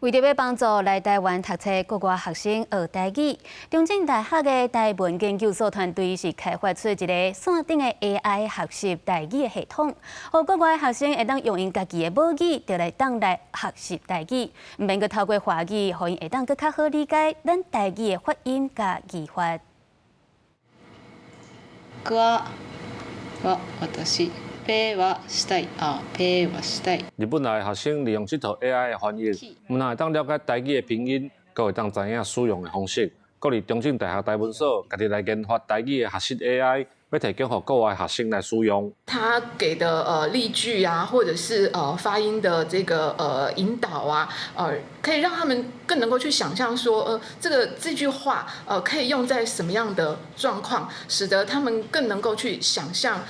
为着要帮助来台湾读册国外学生学台语，中正大学的台文研究所团队是开发出一个线顶的 AI 学习台语的系统，让国外学生会当用因家己的母语，就来学习台语，唔免去透过华语，让因会当更较好理解咱台语的发音甲语法。私ペはしたいペはしたい。日本来的学生利用这套 AI 的翻译，唔但会当了解台语的拼音，阁会当知影使用的方式。国立中正大学台文所家己来研发台语的学习 AI， 要提供给国外学生来使用。他给的例句啊，或者是发音的这个引导啊，可以让他们更能够去想象说，这句话可以用在什么样的状况，使得他们更能够去想象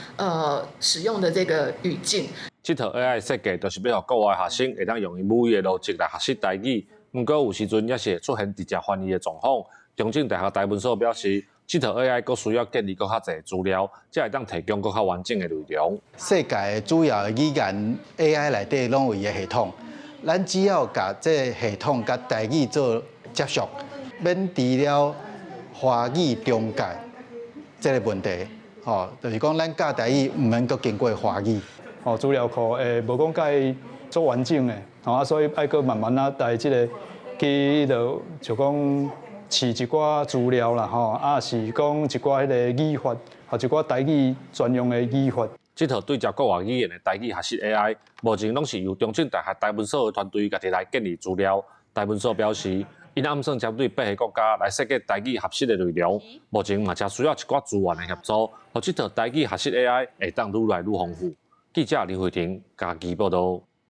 使用的这个语境。这套 AI 设计就是要让国外学生会当用伊母语的逻辑来学习台语，不过有时阵也是会出现直接翻译的状况。中正大学台文所表示，这套 AI 佫需要建立佫较侪资料，才会当提供佫较完整的内容。世界主要的语言 AI 内底拢有伊个系统，咱只要甲这系统甲台语做接续，免除了华语中介这个问题。就是讲咱教台语唔免佫经过华语。资料库无讲介做完整的，所以爱佫慢慢来这个就讲饲一寡资料啦，是讲一寡迄个语法，和一寡台语专用的语法。这套对照国外语言的台语学习 AI， 目前拢是由中正大学台文所的团队家己来建立资料。台文所表示，因暗算针对8个国家来设计台语合适的内容，目前嘛才需要一寡资源的协助，让这套台语学习 AI 会当愈来愈丰富。记者林慧婷，家己报道。